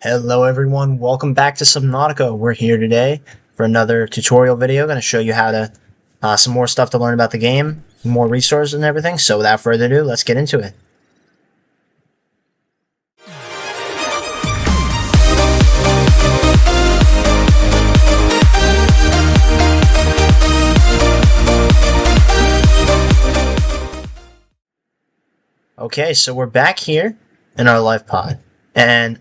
Hello everyone, welcome back to Subnautica. We're here today for another tutorial video. Going to show you how to, some more stuff to learn about the game, more resources and everything. So without further ado, let's get into it. Okay, so we're back here in our life pod, and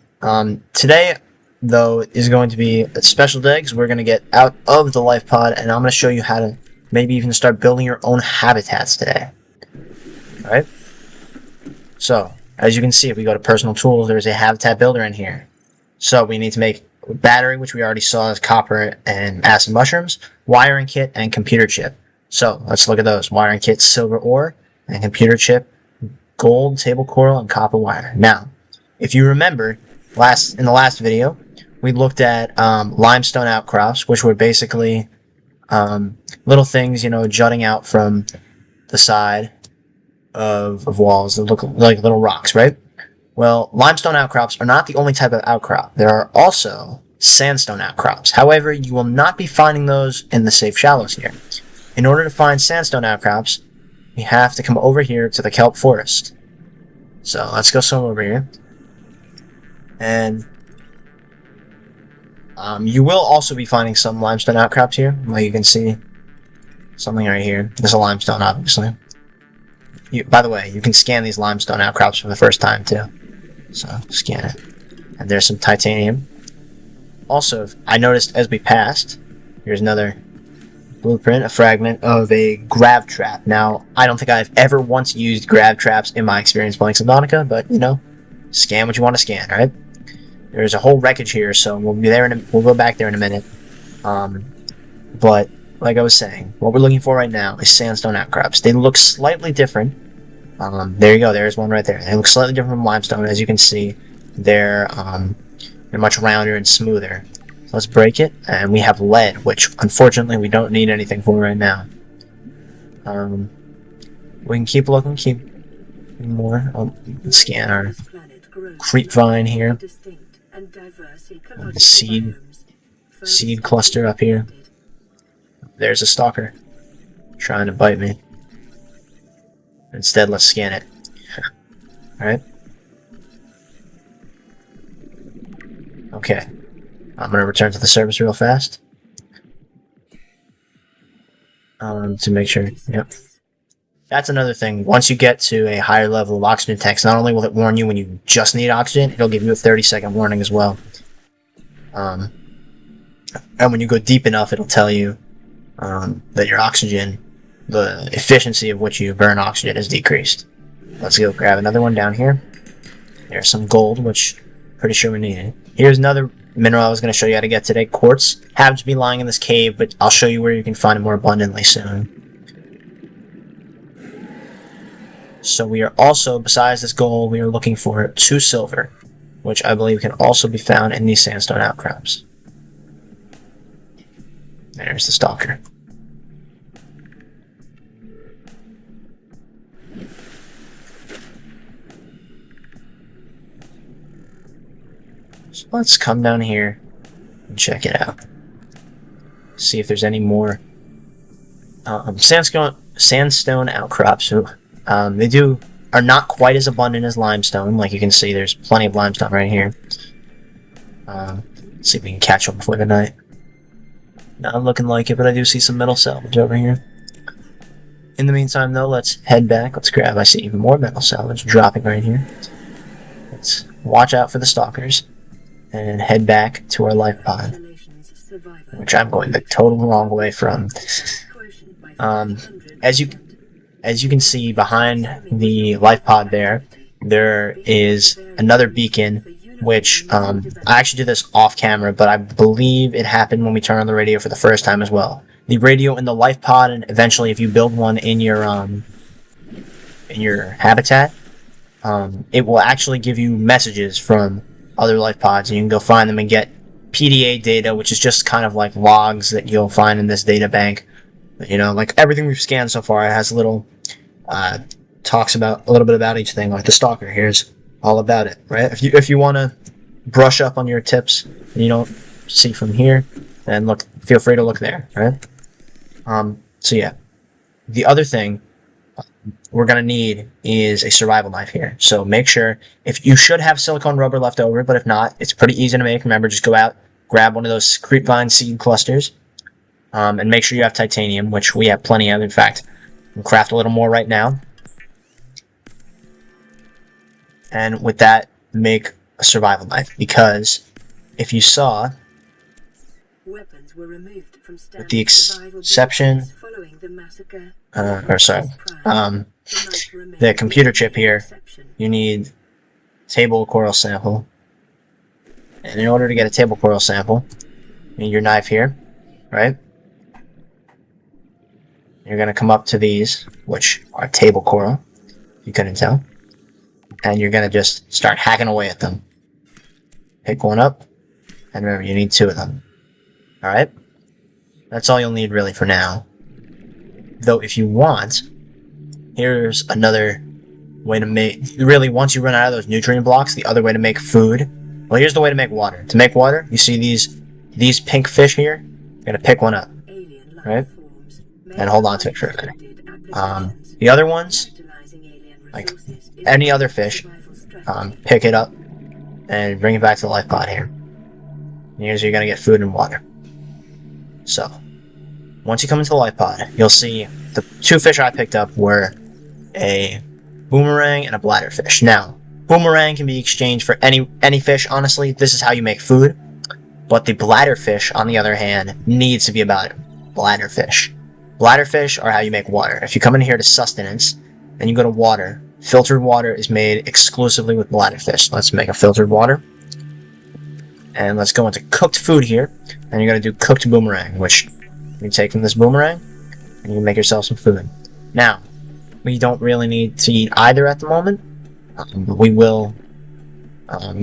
today, though, is going to be a special day because we're going to get out of the life pod, and I'm going to show you how to maybe even start building your own habitats today. Alright? So, as you can see, if we go to personal tools, there's a habitat builder in here. So, we need to make a battery, which we already saw as copper and acid mushrooms, wiring kit, and computer chip. So, let's look at those. Wiring kit, silver ore, and computer chip, gold, table coral, and copper wire. Now, if you remember, in the last video, we looked at limestone outcrops, which were basically little things, jutting out from the side of walls that look like little rocks, right? Well, limestone outcrops are not the only type of outcrop. There are also sandstone outcrops. However, you will not be finding those in the safe shallows here. In order to find sandstone outcrops, we have to come over here to the kelp forest. So let's go swim over here. And you will also be finding some limestone outcrops here. Like you can see something right here. There's a limestone, obviously. By the way, you can scan these limestone outcrops for the first time too. So scan it. And there's some titanium. Also, I noticed as we passed, here's another blueprint, a fragment of a grav trap. Now, I don't think I've ever once used grav traps in my experience playing Subnautica, but scan what you want to scan, right? There's a whole wreckage here, so we'll be there. We'll go back there in a minute. But like I was saying, what we're looking for right now is sandstone outcrops. They look slightly different. There you go. There's one right there. They look slightly different from limestone, as you can see. They're much rounder and smoother. So let's break it, and we have lead, which unfortunately we don't need anything for right now. We can keep looking, keep more. Let's scan our creep vine here. The seed cluster up here. There's a stalker trying to bite me. Instead, let's scan it. Alright. Okay. I'm going to return to the surface real fast. To make sure. Yep. That's another thing. Once you get to a higher level of oxygen tanks, not only will it warn you when you just need oxygen, it'll give you a 30-second warning as well. And when you go deep enough, it'll tell you that your oxygen, the efficiency of which you burn oxygen, is decreased. Let's go grab another one down here. There's some gold, which I'm pretty sure we need it. Here's another mineral I was going to show you how to get today. Quartz. Happens to be lying in this cave, but I'll show you where you can find it more abundantly soon. So we are also, besides this gold, we are looking for 2 silver, which I believe can also be found in these sandstone outcrops. There's the stalker. So let's come down here and check it out. See if there's any more sandstone outcrops. They are not quite as abundant as limestone. Like you can see, there's plenty of limestone right here. Let's see if we can catch them before the night. Not looking like it, but I do see some metal salvage over here. In the meantime, though, let's head back. Let's grab. I see even more metal salvage dropping right here. Let's watch out for the stalkers and head back to our life pod, which I'm going the total wrong way from. As you can see behind the life pod there is another beacon, which I actually did this off camera, but I believe it happened when we turned on the radio for the first time as well. The radio in the life pod, and eventually if you build one in your habitat, it will actually give you messages from other life pods, and you can go find them and get PDA data, which is just kind of like logs that you'll find in this data bank. Like everything we've scanned so far, it has little talks about a little bit about each thing. Like the stalker, here's all about it, right? If you want to brush up on your tips and you don't see from here, then look, feel free to look there, right? So yeah, the other thing we're gonna need is a survival knife here. So make sure, if you should have silicone rubber left over, but if not, it's pretty easy to make. Remember, just go out, grab one of those creepvine seed clusters, and make sure you have titanium, which we have plenty of. In fact, we'll craft a little more right now. And with that, make a survival knife, because if you saw, weapons were removed from with the exception, the computer chip here, you need table coral sample. And in order to get a table coral sample, you need your knife here, right? You're going to come up to these, which are table coral, if you couldn't tell. And you're going to just start hacking away at them. Pick one up, and remember, you need 2 of them. Alright? That's all you'll need really for now. Though if you want, here's another way to make... Really, once you run out of those nutrient blocks, the other way to make food... Well, here's the way to make water. To make water, you see these pink fish here? You're going to pick one up. Right? And hold on to it for a minute. The other ones, like any other fish, pick it up and bring it back to the life pod here. And here's where you're going to get food and water. So, once you come into the life pod, you'll see the 2 fish I picked up were a boomerang and a bladderfish. Now, boomerang can be exchanged for any fish, honestly. This is how you make food. But the bladderfish, on the other hand, needs to be about bladderfish. Bladderfish are how you make water. If you come in here to sustenance, and you go to water, filtered water is made exclusively with bladderfish. Let's make a filtered water. And let's go into cooked food here. And you're going to do cooked boomerang, which you take from this boomerang, and you can make yourself some food. Now, we don't really need to eat either at the moment. But we will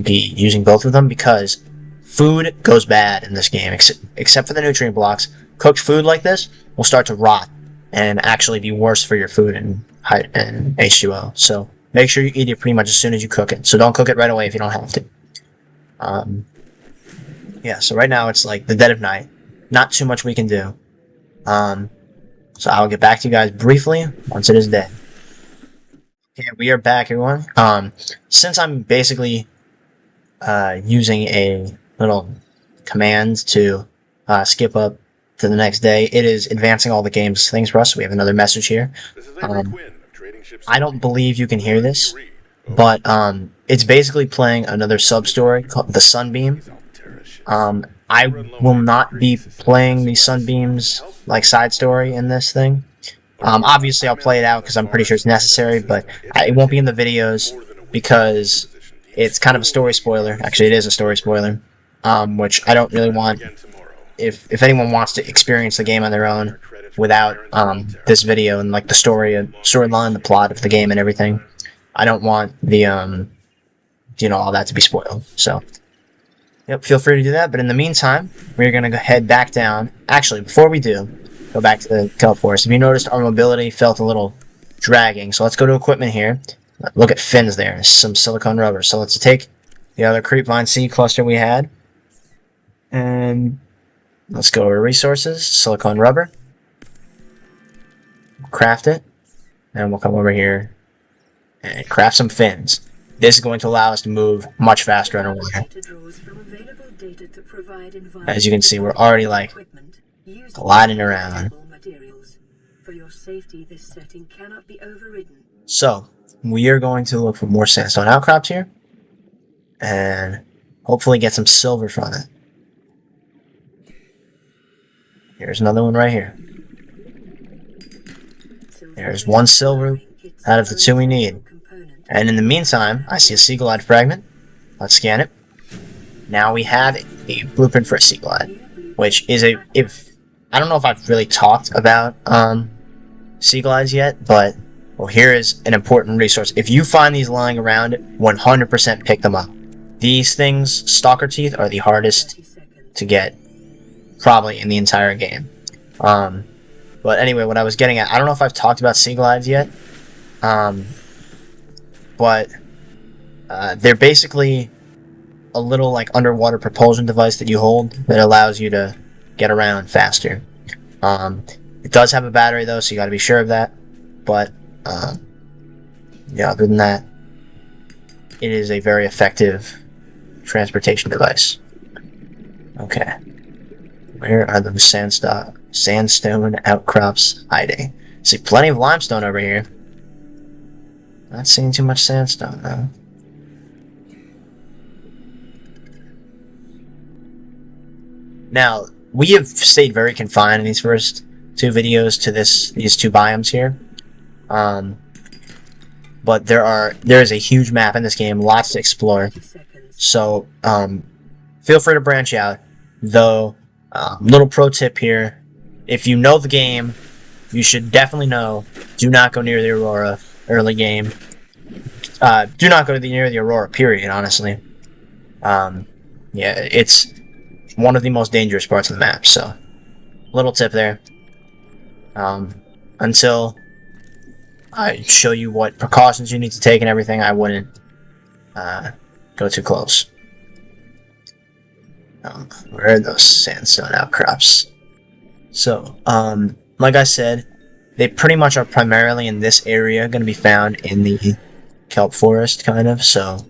be using both of them because food goes bad in this game, except for the nutrient blocks. Cooked food like this will start to rot and actually be worse for your food and H2O. So make sure you eat it pretty much as soon as you cook it. So don't cook it right away if you don't have to. Yeah, so right now it's like the dead of night. Not too much we can do. So I'll get back to you guys briefly once it is dead. Okay, we are back, everyone. Since I'm basically using a little command to skip up to the next day, it is advancing all the game's things for us. So we have another message here. I don't believe you can hear this, but it's basically playing another sub-story called The Sunbeam. I will not be playing the Sunbeam's like side story in this thing. Obviously I'll play it out because I'm pretty sure it's necessary, but it won't be in the videos because it's kind of a story spoiler. Actually, it is a story spoiler, which I don't really want. If anyone wants to experience the game on their own without this video and like the storyline, the plot of the game and everything, I don't want the all that to be spoiled. So yep, feel free to do that. But in the meantime, we're gonna go head back down. Actually, before we do, go back to the kelp forest. If you noticed, our mobility felt a little dragging. So let's go to equipment here. Look at fins there. Some silicone rubber. So let's take the other creepvine seed cluster we had, and let's go over resources, silicone rubber, craft it, and we'll come over here and craft some fins. This is going to allow us to move much faster underwater. As you can see, we're already like gliding around. So, we are going to look for more sandstone outcrops here, and hopefully get some silver from it. Here's another one right here. There's 1 silver out of the 2 we need. And in the meantime, I see a sea glide fragment. Let's scan it. Now we have a blueprint for a sea glide, which is I don't know if I've really talked about sea glides yet, but well, here is an important resource. If you find these lying around, 100% pick them up. These things, stalker teeth, are the hardest to get probably in the entire game. But anyway, what I was getting at, I don't know if I've talked about sea glides yet, but they're basically a little like underwater propulsion device that you hold that allows you to get around faster. It does have a battery though, so you got to be sure of that. But yeah, other than that, it is a very effective transportation device. Okay, where are the sandstone outcrops hiding? See plenty of limestone over here. Not seeing too much sandstone though. Now, we have stayed very confined in these first two videos to these two biomes here. But there is a huge map in this game, lots to explore. So feel free to branch out. Though, little pro tip here: if you know the game, you should definitely know. Do not go near the Aurora early game. Do not go near the Aurora. Period. Honestly, yeah, it's one of the most dangerous parts of the map. So, little tip there. Until I show you what precautions you need to take and everything, I wouldn't go too close. Where are those sandstone outcrops? So, like I said, they pretty much are primarily in this area, going to be found in the kelp forest, kind of. So,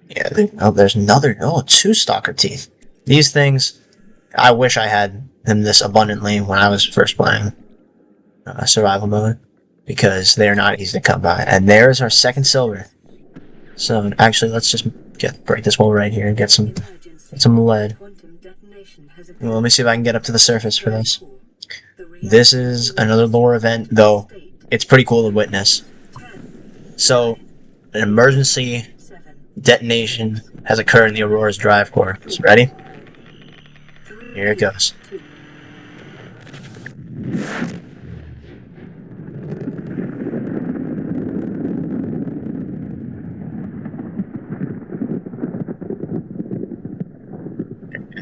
yeah. There's another. Oh, two stalker teeth. These things, I wish I had them this abundantly when I was first playing survival mode, because they're not easy to come by. And there's our second silver. So actually, let's just break this wall right here and get some lead. Well, let me see if I can get up to the surface for this. This is another lore event, though it's pretty cool to witness. So, an emergency detonation has occurred in the Aurora's drive core. So ready? Here it goes.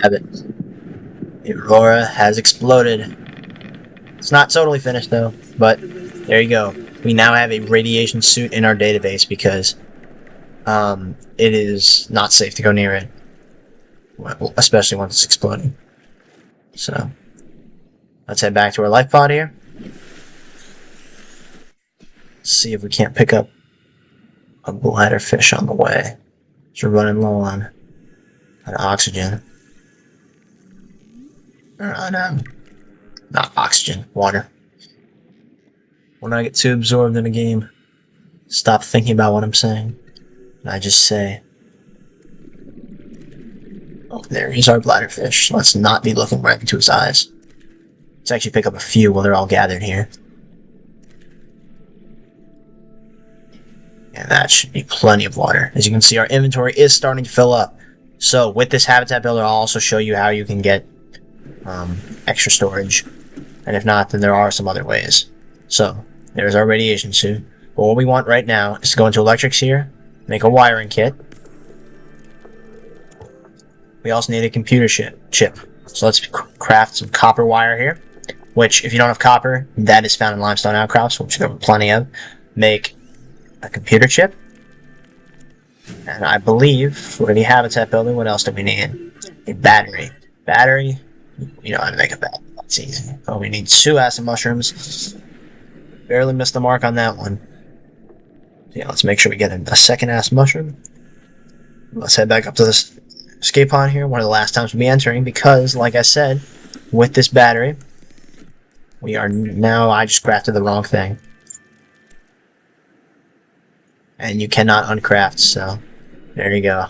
Have it. The Aurora has exploded. It's not totally finished though, but there you go. We now have a radiation suit in our database because it is not safe to go near it, especially once it's exploding. So let's head back to our life pod here. See if we can't pick up a bladderfish on the way. So we're running low on oxygen. Not oxygen, water. When I get too absorbed in a game, stop thinking about what I'm saying. And I just say, oh, there is our bladderfish. Let's not be looking right into his eyes. Let's actually pick up a few while they're all gathered here. And that should be plenty of water. As you can see, our inventory is starting to fill up. So with this habitat builder, I'll also show you how you can get extra storage. And if not, then there are some other ways. So there's our radiation suit. But what we want right now is to go into electrics here, make a wiring kit. We also need a computer chip. So let's craft some copper wire here, which if you don't have copper, that is found in limestone outcrops, which there were plenty of. Make a computer chip. And I believe for the habitat building, what else do we need? A battery. Battery, you know how to make a battery. That's easy. Oh, we need 2 acid mushrooms. Barely missed the mark on that one. Yeah, let's make sure we get a second acid mushroom. Let's head back up to this escape pod here, one of the last times we'll be entering, because, like I said, with this battery, we are now, I just crafted the wrong thing. And you cannot uncraft, so there you go.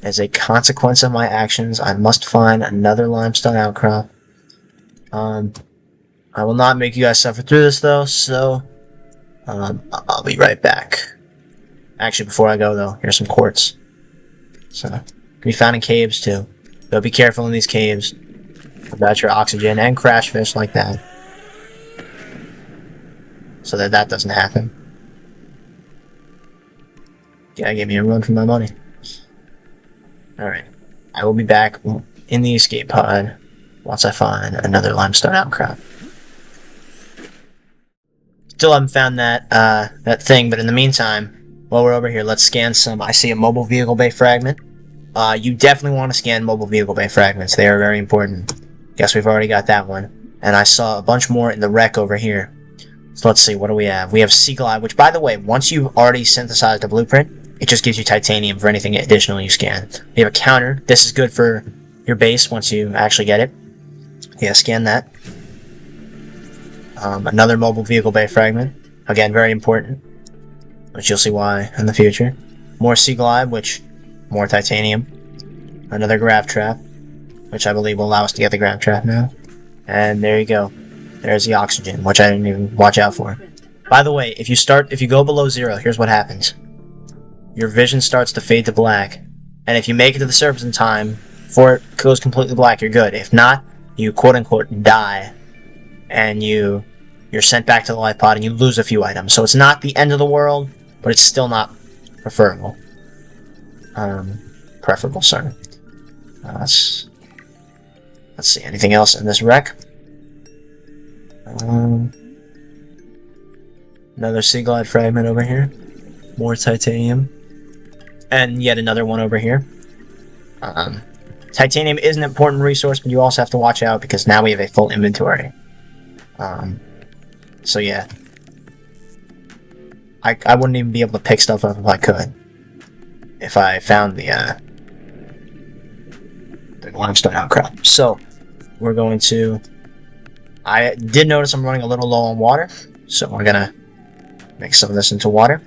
As a consequence of my actions, I must find another limestone outcrop. I will not make you guys suffer through this though, so I'll be right back. Actually, before I go though, here's some quartz. So, can be found in caves too. So be careful in these caves about your oxygen and crash fish like that, so that doesn't happen. Yeah, give me a run for my money. Alright, I will be back in the escape pod once I find another limestone outcrop. Still haven't found that thing, but in the meantime, while we're over here, let's scan some. I see a mobile vehicle bay fragment. You definitely want to scan mobile vehicle bay fragments. They are very important. Guess we've already got that one. And I saw a bunch more in the wreck over here. So let's see, what do we have? We have Seagull Eye, which, by the way, once you've already synthesized a blueprint, it just gives you titanium for anything additional you scan. We have a counter. This is good for your base once you actually get it. Yeah, scan that. Another mobile vehicle bay fragment. Again, very important, which you'll see why in the future. More Seagull Eye, which, more titanium. Another grav trap, which I believe will allow us to get the grav trap now. And there you go. There's the oxygen, which I didn't even watch out for. By the way, if you go below 0, here's what happens. Your vision starts to fade to black, and if you make it to the surface in time before it goes completely black, you're good. If not, you quote-unquote die, and you're sent back to the life pod, and you lose a few items. So it's not the end of the world, but it's still not preferable. Preferable, sorry. Let's see, anything else in this wreck? Another Seagull Eye fragment over here. More titanium. And yet another one over here. Titanium is an important resource, but you also have to watch out because now we have a full inventory. So yeah. I wouldn't even be able to pick stuff up if I could. If I found the limestone outcrop. So, we're going to... I did notice I'm running a little low on water, so we're gonna make some of this into water.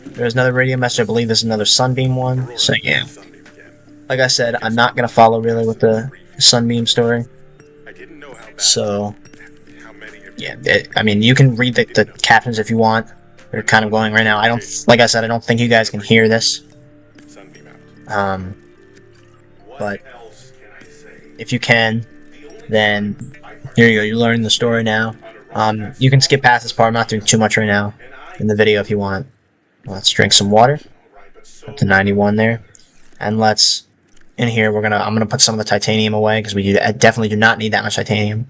There's another radio message. I believe there's another sunbeam one. So yeah, like I said, I'm not gonna follow really with the sunbeam story. So yeah, I mean, you can read the captions if you want. They're kind of going right now. I don't, like I said, I don't think you guys can hear this. But if you can, then here you go. You're learning the story now. You can skip past this part. I'm not doing too much right now in the video if you want. Let's drink some water. Up to 91 there. And let's, in here, I'm gonna put some of the titanium away because we definitely do not need that much titanium.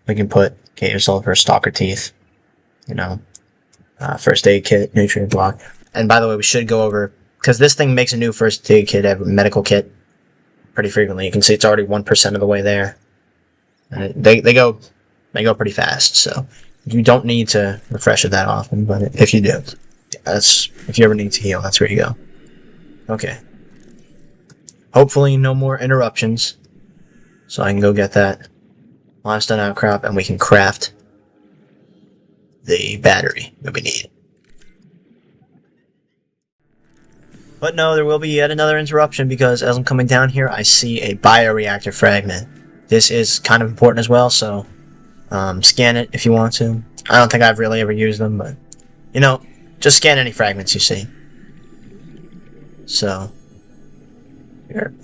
We can put Gator Sulfur, Stalker Teeth, you know, first aid kit, nutrient block. And by the way, we should go over, because this thing makes a new first aid kit, a medical kit, pretty frequently. You can see it's already 1% of the way there. And they go pretty fast, so you don't need to refresh it that often, but if you do, if you ever need to heal, that's where you go. Okay. Hopefully no more interruptions, so I can go get that limestone outcrop and we can craft the battery that we need. But no, there will be yet another interruption because as I'm coming down here, I see a bioreactor fragment. This is kind of important as well, so scan it if you want to. I don't think I've really ever used them, but, you know, just scan any fragments you see. So, here.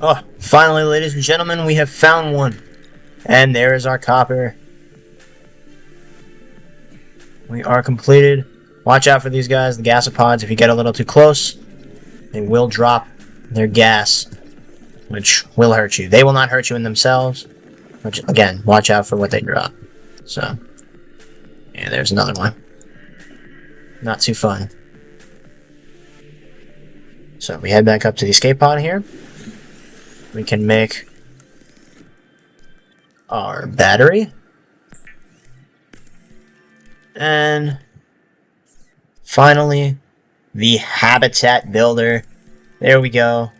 Oh, finally, ladies and gentlemen, we have found one. And there is our copper. We are completed. Watch out for these guys, the gasopods. If you get a little too close, they will drop their gas, which will hurt you. They will not hurt you in themselves, which, again, watch out for what they drop. So, yeah, there's another one. Not too fun. So, we head back up to the escape pod here. We can make our battery. And finally, the habitat builder. There we go.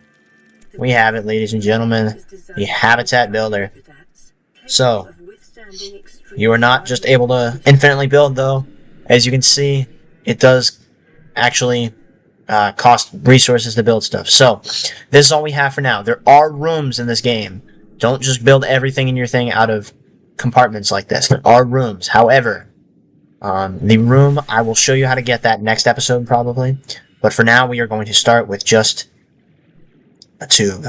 We have it, ladies and gentlemen. The habitat builder. So, you are not just able to infinitely build, though. As you can see, it does actually cost resources to build stuff. So, this is all we have for now. There are rooms in this game. Don't just build everything in your thing out of compartments like this. There are rooms. However, the room, I will show you how to get that next episode, probably. But for now, we are going to start with just a tube.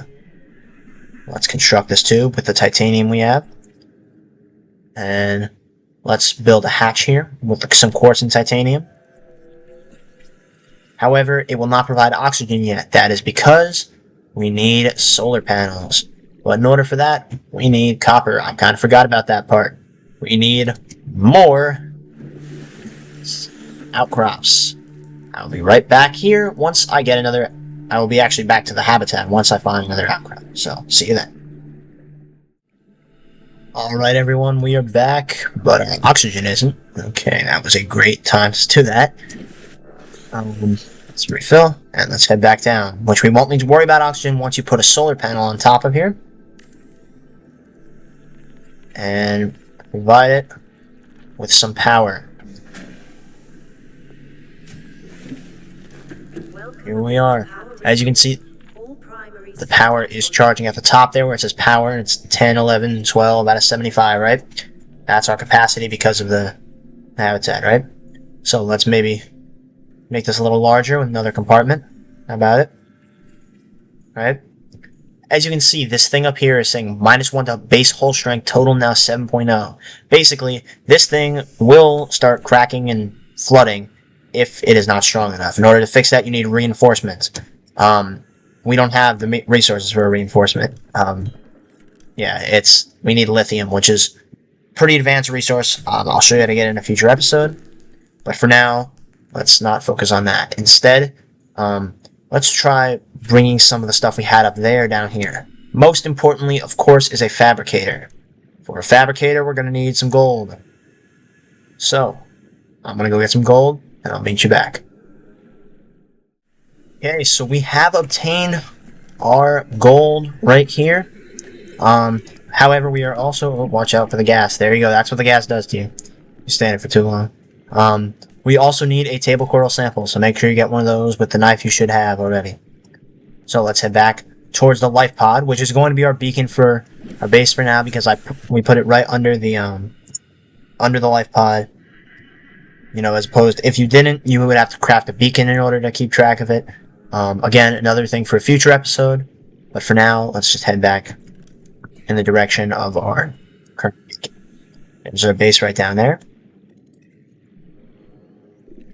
Let's construct this tube with the titanium we have. And let's build a hatch here with some quartz and titanium. However, it will not provide oxygen yet. That is because we need solar panels. But in order for that, we need copper. I kind of forgot about that part. We need more outcrops. I'll be right back here once I get another... I will be actually back to the habitat once I find another outcrop. So, see you then. Alright everyone, we are back, but oxygen isn't. Okay, that was a great time to do that. Let's refill, and let's head back down, which we won't need to worry about oxygen once you put a solar panel on top of here. And provide it with some power. Here we are. As you can see, the power is charging at the top there where it says power, and it's 10, 11, 12, out of 75, right? That's our capacity because of the habitat, right? So let's maybe make this a little larger with another compartment. How about it? Right? As you can see, this thing up here is saying -1 to base hull strength, total now 7.0. Basically, this thing will start cracking and flooding if it is not strong enough. In order to fix that, you need reinforcements. We don't have the resources for a reinforcement. Yeah, we need lithium, which is a pretty advanced resource. I'll show you how to get it in a future episode. But for now, let's not focus on that. Instead, let's try bringing some of the stuff we had up there down here. Most importantly, of course, is a fabricator. For a fabricator, we're going to need some gold. So, I'm going to go get some gold, and I'll meet you back. Okay, so we have obtained our gold right here. However, we are also... Oh, watch out for the gas. There you go. That's what the gas does to you. You stand it for too long. We also need a table coral sample, so make sure you get one of those with the knife you should have already. So let's head back towards the life pod, which is going to be our beacon for our base for now, because we put it right under the life pod. You know, as opposed to, if you didn't, you would have to craft a beacon in order to keep track of it. Again, another thing for a future episode. But for now, let's just head back in the direction of our current beacon. There's our base right down there.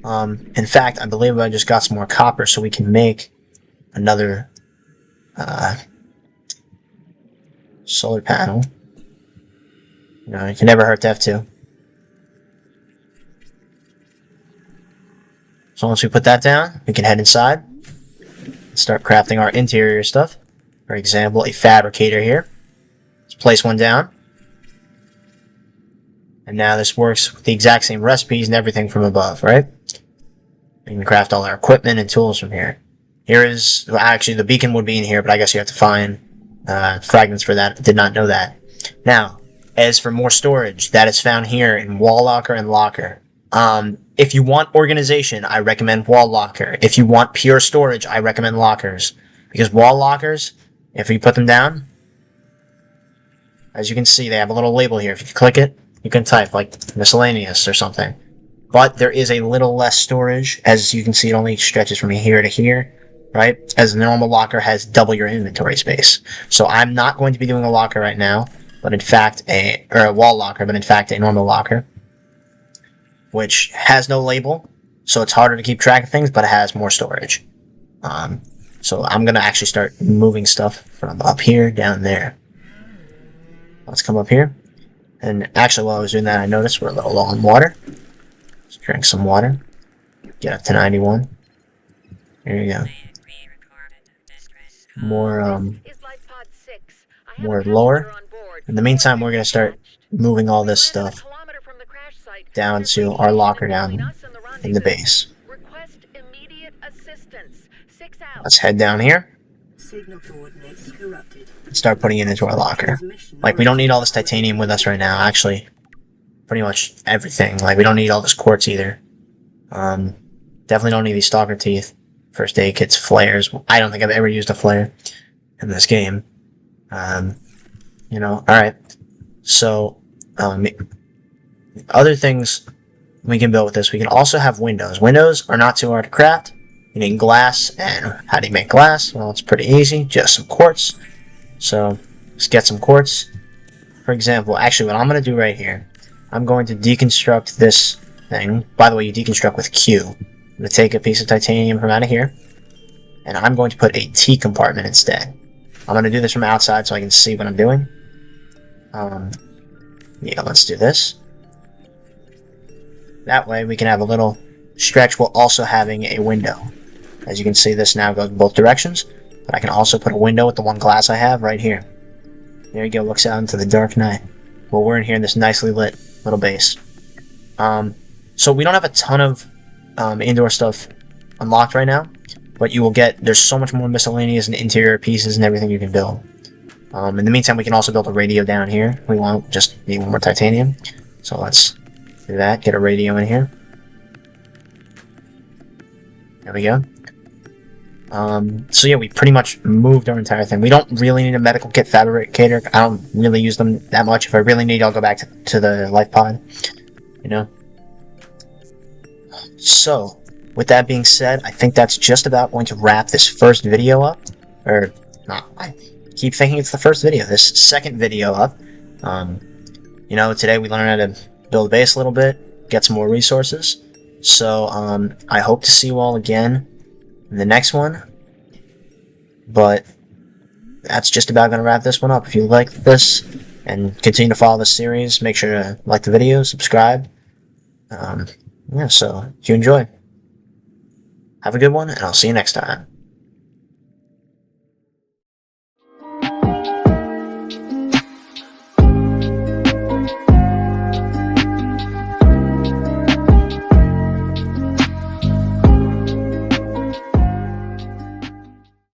In fact, I believe I just got some more copper so we can make another solar panel. You know, it can never hurt to have two. So once we put that down, we can head inside and start crafting our interior stuff. For example, a fabricator here. Let's place one down. And now this works with the exact same recipes and everything from above, right? We can craft all our equipment and tools from here. Here is... Well, actually, the beacon would be in here, but I guess you have to find fragments for that. I did not know that. Now, as for more storage, that is found here in Wall Locker and Locker. If you want organization, I recommend Wall Locker. If you want pure storage, I recommend Lockers. Because Wall Lockers, if you put them down, as you can see, they have a little label here. If you click it, you can type, like, miscellaneous or something. But there is a little less storage. As you can see, it only stretches from here to here, right? As the normal locker has double your inventory space. So I'm not going to be doing a locker right now, but in fact, a wall locker, but in fact a normal locker, which has no label, so it's harder to keep track of things, but it has more storage. So I'm going to actually start moving stuff from up here down there. Let's come up here. And actually, while I was doing that, I noticed we're a little low on water. Let's drink some water. Get up to 91. Here you go. More lore. In the meantime, we're going to start moving all this stuff down to our locker down in the base. Let's head down here. And start putting it into our locker. Like, we don't need all this titanium with us right now, actually. Pretty much everything. Like, we don't need all this quartz either. Definitely don't need these stalker teeth. First aid kits, flares. I don't think I've ever used a flare in this game. You know, alright. So, other things we can build with this. We can also have windows. Windows are not too hard to craft. You need glass, and how do you make glass? Well, it's pretty easy. Just some quartz. So, let's get some quartz. For example, actually, what I'm going to do right here, I'm going to deconstruct this thing. By the way, you deconstruct with Q. I'm going to take a piece of titanium from out of here, and I'm going to put a T compartment instead. I'm going to do this from outside so I can see what I'm doing. Yeah, let's do this. That way we can have a little stretch while also having a window. As you can see, this now goes in both directions, but I can also put a window with the one glass I have right here. There you go, looks out into the dark night. Well, we're in here in this nicely lit little base. So we don't have a ton of indoor stuff unlocked right now, but you will get, there's so much more miscellaneous and interior pieces and everything you can build. In the meantime, we can also build a radio down here. We won't just need one more titanium. So let's do that, get a radio in here. There we go. So yeah, we pretty much moved our entire thing. We don't really need a medical kit fabricator. I don't really use them that much. If I really need, I'll go back to the life pod, you know? So, with that being said, I think that's just about going to wrap this first video up. Or, not, I keep thinking it's the first video. This second video up. You know, today we learned how to build a base a little bit, get some more resources. So, I hope to see you all again in the next one. But that's just about going to wrap this one up. If you like this and continue to follow this series, make sure to like the video, subscribe. Yeah, so if you enjoy, have a good one, and I'll see you next time.